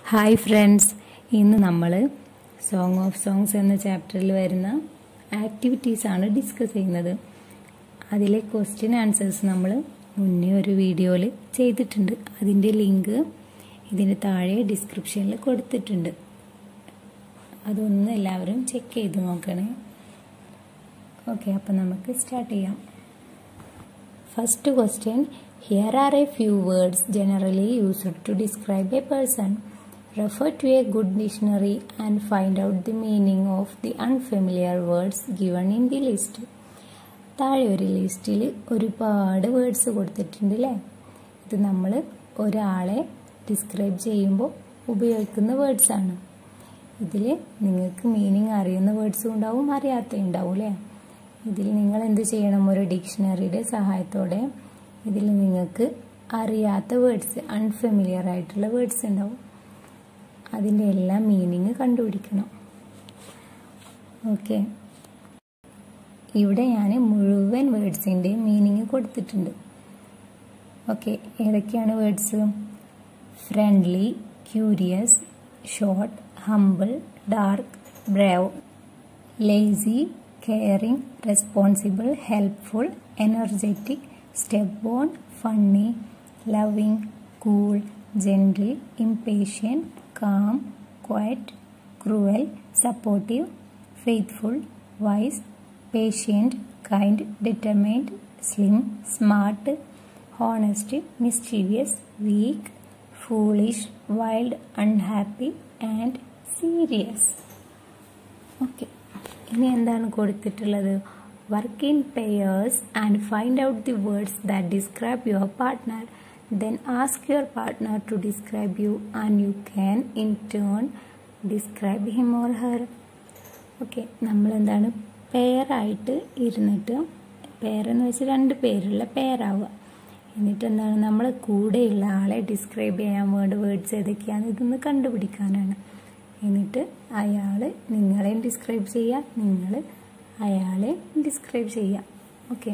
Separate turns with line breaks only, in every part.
Hi friends, ഇന്ന് നമ്മൾ song of songs എന്ന ചാപ്റ്ററിൽ വരുന്ന ആക്ടിവിറ്റീസാണ് ഡിസ്കസ് ചെയ്യുന്നത്. അതിലെ ക്വസ്റ്റ്യൻ ആൻസേഴ്സ് നമ്മൾ മുന്നേ ഒരു വീഡിയോയിൽ ചെയ്തിട്ടുണ്ട്. അതിൻ്റെ ലിങ്ക് ഇതിന് താഴെ ഡിസ്ക്രിപ്ഷനിൽ കൊടുത്തിട്ടുണ്ട്. അതൊന്ന് എല്ലാവരും ചെക്ക് ചെയ്ത് നോക്കണേ. ഓക്കെ, അപ്പം നമുക്ക് സ്റ്റാർട്ട് ചെയ്യാം. First question: Here are a few words generally used to describe a person. Refer to a good dictionary and find out the meaning of the unfamiliar words given in the list. താഴെ ഒരു ലിസ്റ്റിൽ ഒരുപാട് words കൊടുത്തിട്ടുണ്ട് അല്ലേ. ഇത് നമ്മൾ ഒരാളെ describe ചെയ്യുമ്പോൾ ഉപയോഗിക്കുന്ന വേർഡ്സാണ്. ഇതിൽ നിങ്ങൾക്ക് മീനിങ് അറിയുന്ന വേർഡ്സും ഉണ്ടാവും, അറിയാത്ത ഉണ്ടാവും അല്ലേ. ഇതിൽ നിങ്ങൾ എന്ത് ചെയ്യണം? ഒരു ഡിക്ഷണറിയുടെ സഹായത്തോടെ ഇതിൽ നിങ്ങൾക്ക് അറിയാത്ത വേർഡ്സ്, അൺഫെമിലിയർ ആയിട്ടുള്ള വേർഡ്സ് ഉണ്ടാവും, അതിൻ്റെ എല്ലാം മീനിങ് കണ്ടുപിടിക്കണം. ഓക്കെ, ഇവിടെ ഞാൻ മുഴുവൻ വേർഡ്സിൻ്റെയും മീനിങ് കൊടുത്തിട്ടുണ്ട്. ഓക്കെ, ഏതൊക്കെയാണ് words? Friendly, curious, short, humble, dark, Brave, lazy, caring, responsible, helpful, energetic, stubborn, funny, loving, cool, gentle, impatient, calm, quiet, cruel, supportive, faithful, wise, patient, kind, determined, slim, smart, honest, mischievous, weak, foolish, wild, unhappy and serious. Okay, ഇനി എന്താണ് കൊടുത്തിട്ടുള്ളത്? Work in pairs and find out the words that describe your partner. Then ask your partner to describe you and you can in turn describe him or her. Okay, നമ്മളെന്താണ് പെയറായിട്ട് ഇരുന്നിട്ട്, പെയറെന്ന് വെച്ചാൽ രണ്ട് പേരുള്ള പെയറാവുക. എന്നിട്ട് എന്താണ്, നമ്മളെ കൂടെയുള്ള ആളെ ഡിസ്ക്രൈബ് ചെയ്യാൻ വേണ്ട വേർഡ്സ് ഏതൊക്കെയാണ് ഇതൊന്ന് കണ്ടുപിടിക്കാനാണ്. എന്നിട്ട് അയാൾ നിങ്ങളെയും ഡിസ്ക്രൈബ് ചെയ്യുക, നിങ്ങൾ അയാളെ ഡിസ്ക്രൈബ് ചെയ്യാം. Okay,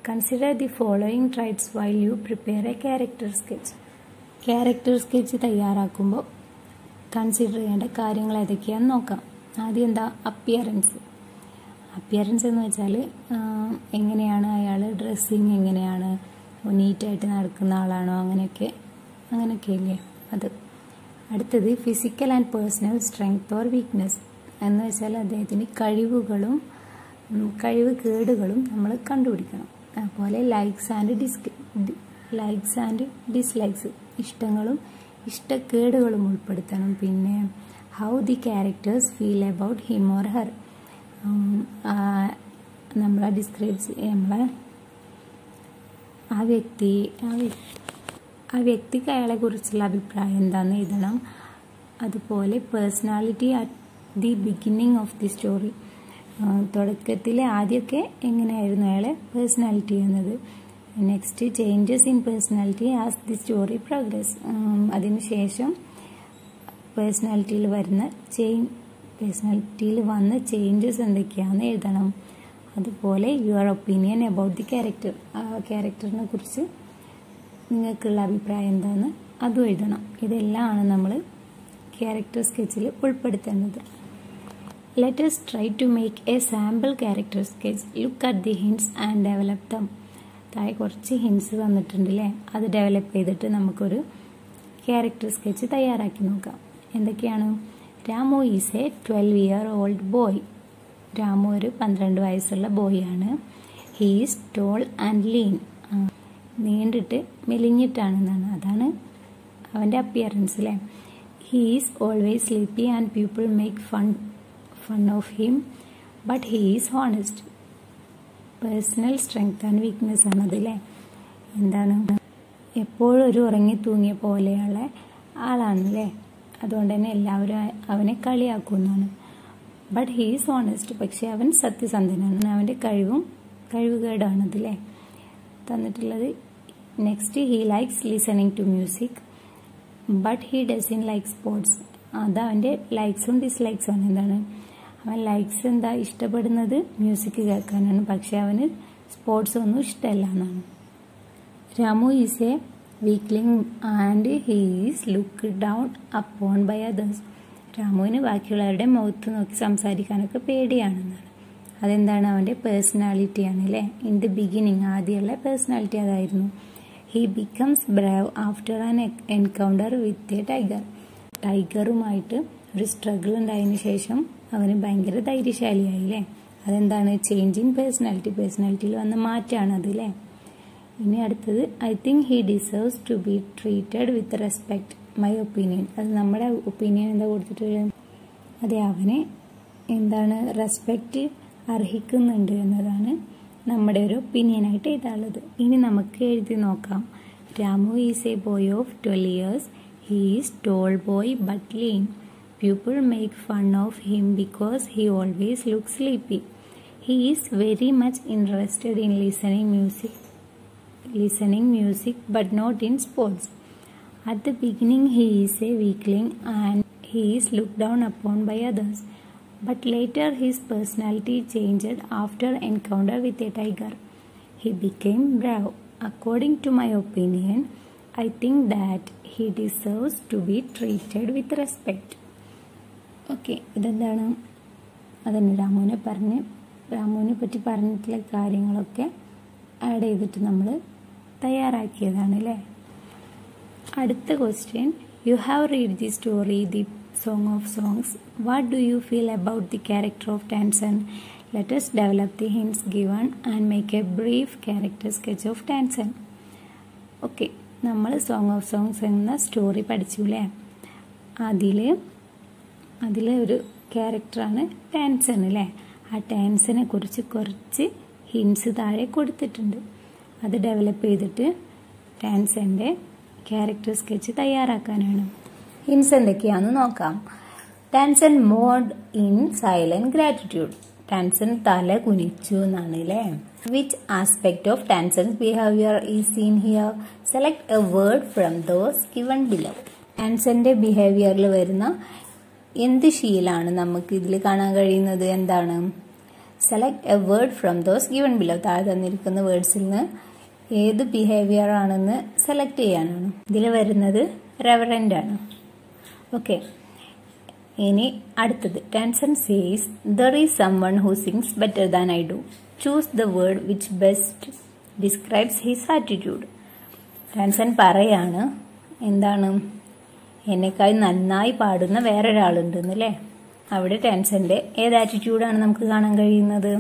consider the following traits while U prepare A character sketch. Character sketch തയ്യാറാക്കുമ്പോൾ കൺസിഡർ ചെയ്യേണ്ട കാര്യങ്ങൾ ഏതൊക്കെയാണെന്ന് നോക്കാം. ആദ്യം എന്താ? അപ്പിയറൻസ്. അപ്പിയറൻസ് എന്ന് വെച്ചാൽ എങ്ങനെയാണ് അയാൾ ഡ്രസ്സിങ്, എങ്ങനെയാണ്, നീറ്റായിട്ട് നടക്കുന്ന ആളാണോ, അങ്ങനെയൊക്കെ ഇല്ലേ അത്. അടുത്തത് physical and personal strength or weakness എന്ന് വെച്ചാൽ അദ്ദേഹത്തിന് കഴിവുകളും കഴിവുകേടുകളും നമ്മൾ കണ്ടുപിടിക്കണം. അതുപോലെ ലൈക്സ് ആൻഡ് ഡിസ്ലൈക്സ്, ഇഷ്ടങ്ങളും ഇഷ്ടക്കേടുകളും ഉൾപ്പെടുത്തണം. പിന്നെ how the characters feel about him or her, നമ്മളെ നമ്മളെ ആ വ്യക്തിക്ക് അയാളെ കുറിച്ചുള്ള അഭിപ്രായം എന്താണെന്ന് എഴുതണം. അതുപോലെ personality at the ബിഗിന്നിങ് of the story, തുടക്കത്തിൽ ആദ്യമൊക്കെ എങ്ങനെയായിരുന്നു അയാളെ പേഴ്സണാലിറ്റി എന്നത്. Next changes in personality as the story progress, അതിനുശേഷം പേഴ്സണാലിറ്റിയിൽ വന്ന ചേഞ്ചസ് എന്തൊക്കെയാണെന്ന് എഴുതണം. അതുപോലെ your opinion about the character, ആ ക്യാരക്ടറിനെ കുറിച്ച് നിങ്ങൾക്കുള്ള അഭിപ്രായം എന്താണെന്ന് അതും എഴുതണം. ഇതെല്ലാമാണ് നമ്മൾ character സ്കെച്ചിൽ ഉൾപ്പെടുത്തേണ്ടത്. Let us try to make a sample character sketch. Look at the hints and develop them. താഴെ കുറച്ച് ഹിൻസ് തന്നിട്ടുണ്ട് അല്ലേ, അത് ഡെവലപ്പ് ചെയ്തിട്ട് നമുക്കൊരു ക്യാരക്ടർ സ്കെച്ച് തയ്യാറാക്കി നോക്കാം. എന്തൊക്കെയാണ്? Ramu is a 12-year-old boy. Ramu ഒരു 12 വയസ്സുള്ള ബോയാണ്. He is tall and lean, നീണ്ടിട്ട് മെലിഞ്ഞിട്ടാണെന്നാണ്, അതാണ് അവൻ്റെ അപ്പിയറൻസ് അല്ലേ. He is always sleepy and people make fun of him, but he is honest. Personal strength and weakness ആണതല്ലേ. എന്താണ്? എപ്പോഴും ഒരു ഉറങ്ങി തൂങ്ങിയ പോലെയുള്ള ആളാണല്ലേ, അതുകൊണ്ട് തന്നെ എല്ലാവരും അവനെ കളിയാക്കുന്നതാണ്. ബട്ട് ഹീ ഈസ് ഓണസ്റ്റ്, പക്ഷെ അവൻ സത്യസന്ധനാണ്, അവൻ്റെ കഴിവുകേടാണതല്ലേ തന്നിട്ടുള്ളത്. Next, he likes listening to music but he doesn't like sports. അത് അവൻ്റെ ലൈക്സും ഡിസ്ലൈക്സും ആണ്. എന്താണ്? അവൻ ലൈക്സ് എന്താ ഇഷ്ടപ്പെടുന്നത്? മ്യൂസിക് കേൾക്കാനാണ്, പക്ഷെ അവന് സ്പോർട്സ് ഒന്നും ഇഷ്ടമല്ല എന്നാണ്. Ramu is a weakling and he is looked down upon by others. രാമുവിന് ബാക്കിയുള്ളവരുടെ മുഖത്ത് നോക്കി സംസാരിക്കാനൊക്കെ പേടിയാണെന്നാണ്. അതെന്താണ്? അവൻ്റെ പേഴ്സണാലിറ്റിയാണ് അല്ലേ. ഇൻ ദി ബിഗിനിങ് ആദ്യമുള്ള പേഴ്സണാലിറ്റി അതായിരുന്നു. He becomes brave after an encounter with a tiger. ടൈഗറുമായിട്ട് ഒരു സ്ട്രഗിൾ ഉണ്ടായതിനു ശേഷം അവന് ഭയങ്കര ധൈര്യശാലിയായില്ലേ. അതെന്താണ്? ചേഞ്ച് ഇൻ പേഴ്സണാലിറ്റിയിൽ വന്ന മാറ്റമാണ് അത് അല്ലേ. ഇനി അടുത്തത് I think he deserves to be treated with respect, my opinion. അത് നമ്മുടെ ഒപ്പീനിയൻ എന്താ കൊടുത്തിട്ടുള്ളത്? അതെ, അവനെ എന്താണ് റെസ്പെക്റ്റ് അർഹിക്കുന്നുണ്ട് എന്നതാണ് നമ്മുടെ ഒരു ഒപ്പീനിയനായിട്ട് എഴുതാനുള്ളത്. ഇനി നമുക്ക് എഴുതി നോക്കാം. Ramu is A boy of 12 years. He is toll boy but lean. People make fun of him because he always looks sleepy. He is very much interested in listening music but not in sports. At the beginning he is a weakling and he is looked down upon by others. But later his personality changed after encounter with a tiger. He became brave. According to my opinion, I think that he deserves to be treated with respect. Okay, ഇതെന്താണ്? അതന്നെ രാമുവിനെ പറ്റി പറഞ്ഞിട്ടുള്ള കാര്യങ്ങളൊക്കെ add ചെയ്തിട്ട് നമ്മൾ തയ്യാറാക്കിയതാണ് അല്ലേ. അടുത്ത question, you have read the story the song of songs. What do you feel about the character of Tansen? Let us develop the hints given and make a brief character sketch of Tansen. Okay, നമ്മൾ song of songs എന്ന story പഠിച്ചു അല്ലേ. അതിലെ ഒരു ക്യാരക്ടറാണ് ടാൻസൺ അല്ലേ. ആ ടാൻസനെ കുറിച്ച് കുറച്ച് ഹിൻസ് താഴെ കൊടുത്തിട്ടുണ്ട്. അത് ഡെവലപ്പ് ചെയ്തിട്ട് ടാൻസൻ്റെ ക്യാരക്ടർ സ്കെച്ച് തയ്യാറാക്കാനാണ്. ഹിൻസ് എന്തൊക്കെയാണെന്ന് നോക്കാം. Tansen mode in silent gratitude. Tansen തല കുനിച്ചു എന്നാണ് അല്ലേ. Which aspect of Tansen's behaviour is seen here? Select a word from those given below. ടാൻസന്റെ ബിഹേവിയറിൽ വരുന്ന എന്ത് ശീലാണ് നമുക്ക് ഇതിൽ കാണാൻ കഴിയുന്നത്? എന്താണ്? Select a word from those given below. താഴെ തന്നിരിക്കുന്ന വേർഡ്സിൽ നിന്ന് ഏത് ബിഹേവിയർ ആണെന്ന് സെലക്ട് ചെയ്യാനാണ്. ഇതിൽ വരുന്നത് റെവറൻഡ് ആണ്. ഓക്കെ, ഇനി അടുത്തത് Tansen says there is someone who sings better than I do. Choose the word which best describes his attitude. Tansen പറയാണ് എന്താണ്? എന്നെക്കാൾ നന്നായി പാടുന്ന വേറൊരാളുണ്ടെന്ന് അല്ലേ. അവിടെ ടാൻസന്റെ ഏത് ആറ്റിറ്റ്യൂഡാണ് നമുക്ക് കാണാൻ കഴിയുന്നത്?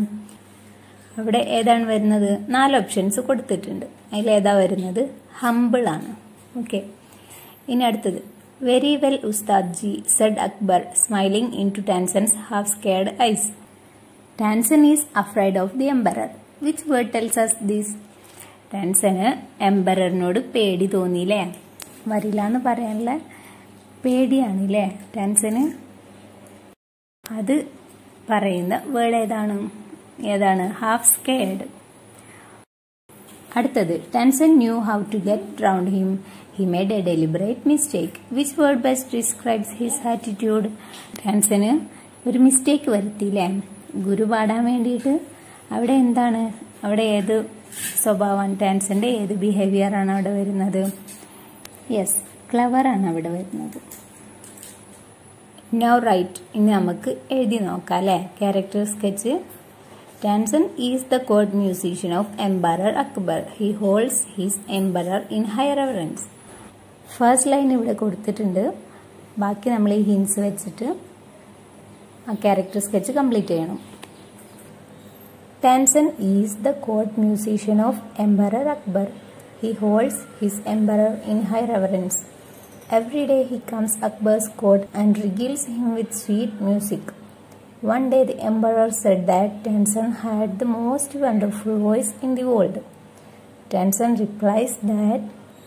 അവിടെ ഏതാണ് വരുന്നത്? 4 ഓപ്ഷൻസ് കൊടുത്തിട്ടുണ്ട്. അതിലേതാ വരുന്നത്? ഹംബിൾ ആണ്. ഓക്കെ, ഇനി അടുത്തത് very well Ustad ji said Akbar smiling into Tansen's half scared eyes. Tansen is afraid of the emperor. Which word tells us this? ടാൻസന് എംബററിനോട് പേടി തോന്നിയില്ലേ. വരില്ലാന്ന് പറയാനുള്ള പേടിയാണില്ലേ ടാൻസന്. അത് പറയുന്ന വേർഡ് ഏതാണ്? Half scared. അടുത്തത് Tansen knew how to get round him. He made a deliberate mistake. Which word best describes his attitude? ടാൻസന് ഒരു മിസ്റ്റേക്ക് വരുത്തിയില്ലേ ഗുരു പാടാൻ വേണ്ടിയിട്ട്. അവിടെ എന്താണ്? അവിടെ ഏത് സ്വഭാവമാണ് ടാൻസന്റെ ഏത് ബിഹേവിയർ ആണ് അവിടെ വരുന്നത്? യെസ്, ക്ലവർ ആണ് അവിടെ വരുന്നത്. Now write. ഇനി നമുക്ക് എഴുതി നോക്കാം അല്ലേ character sketch. Tansen is the court musician of emperor Akbar. He holds his emperor in high reverence. First line ഇവിടെ കൊടുത്തിട്ടുണ്ട്. ബാക്കി നമ്മൾ ഈ ഹിൻസ് വെച്ചിട്ട് ആ ക്യാരക്ടർ സ്കെച്ച് കംപ്ലീറ്റ് ചെയ്യണം. Tansen is the court musician of emperor Akbar. He holds his emperor in high reverence. Every day he comes Akbar's court and regales him with sweet music. One day the emperor said that Tansen had the most wonderful voice in the world. Tansen replies that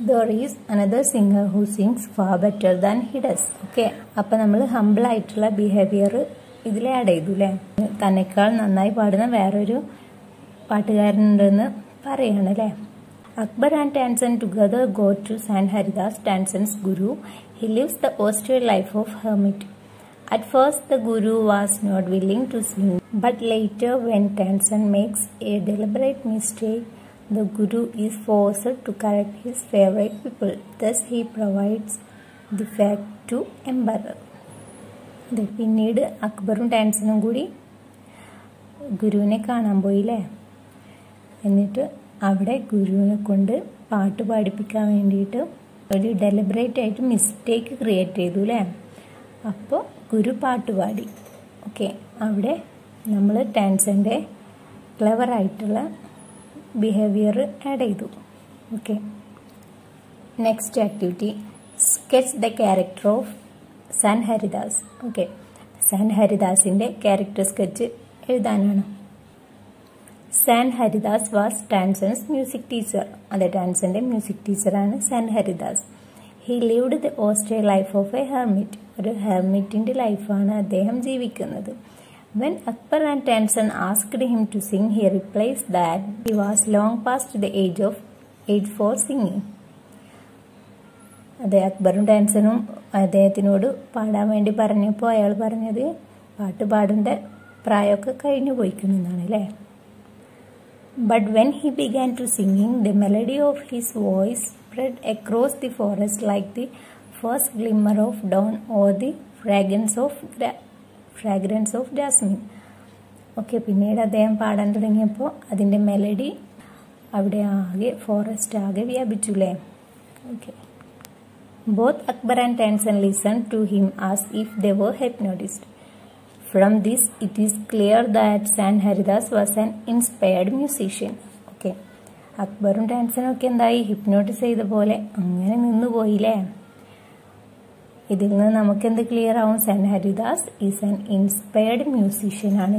there is another singer who sings far better than he does. Okay, അപ്പോൾ നമ്മൾ humble ആയിട്ടുള്ള behaviour ഇതിൽ add ചെയ്തു അല്ലേ. തന്നെക്കാൾ നന്നായി പാടുന്ന വേറൊരു പാട്ടുകാരനുണ്ടെന്ന് പറയാണ് അല്ലേ. Akbar and Tansen together go to Saint Haridas, Tansen's guru. He lives the austere life of hermit. At first, the guru was not willing to sing, but later, when Tansen makes a deliberate mistake, the Guru is forced to correct his favorite people. Thus he provides the fact to emperor. അതെ, പിന്നീട് അക്ബറും ടാൻസനും കൂടി ഗുരുവിനെ കാണാൻ പോയില്ലേ. എന്നിട്ട് അവിടെ ഗുരുവിനെ കൊണ്ട് പാട്ട് പാടിപ്പിക്കാൻ വേണ്ടിയിട്ട് ഒരു ഡെലിബറേറ്റ് ആയിട്ട് മിസ്റ്റേക്ക് ക്രിയേറ്റ് ചെയ്തു അല്ലേ. അപ്പോൾ ഗുരു പാട്ട് പാടി. ഓക്കെ, അവിടെ നമ്മൾ ടാൻസൻ്റെ ക്ലെവറായിട്ടുള്ള ബിഹേവിയർ ആഡ് ചെയ്തു. Okay, next activity sketch the character of saint Haridas. Okay, saint ഹരിദാസിൻ്റെ ക്യാരക്ടർ സ്കെച്ച് എഴുതാനാണ്. Saint Haridas was Tansen's music teacher. അതെ, ടാൻസൻ്റെ മ്യൂസിക് ടീച്ചറാണ് saint Haridas. He lived the austere life of a hermit. ഒരു ഹെർമിറ്റിൻ്റെ ലൈഫാണ് അദ്ദേഹം ജീവിക്കുന്നത്. When Akbar and Tansen asked him to sing, he replies that he was long past the age for singing. അതെ, അക്ബറും ടാൻസനും അദ്ദേഹത്തിനോട് പാടാൻ വേണ്ടി പറഞ്ഞപ്പോൾ അയാൾ പറഞ്ഞത് പാട്ട് പാടേണ്ട പ്രായമൊക്കെ കഴിഞ്ഞു പോയിക്കുന്നെന്നാണ് അല്ലേ. But when he began to singing, the melody of his voice spread across the forest like the first glimmer of dawn or the fragrance of jasmine. Okay, പിന്നീട് അദ്ദേഹം പാടാൻ തുടങ്ങിയപ്പോൾ അതിൻ്റെ മെലഡി അവിടെ ആകെ ഫോറസ്റ്റ് ആകെ വ്യാപിച്ചു അല്ലേ. Okay, both Akbar and Tansen listen to him as if they were hypnotized. From this it is clear that San Haridas was an inspired musician. Okay, അക്ബറും ടാൻസനും ഒക്കെ എന്തായി, ഹിപ്നോട്ടിസ് ചെയ്ത പോലെ അങ്ങനെ നിന്നുപോയില്ലേ. ഇതിൽ നിന്ന് നമുക്കെന്ത് ക്ലിയർ ആവും, San Haridas is an inspired musician ആണ്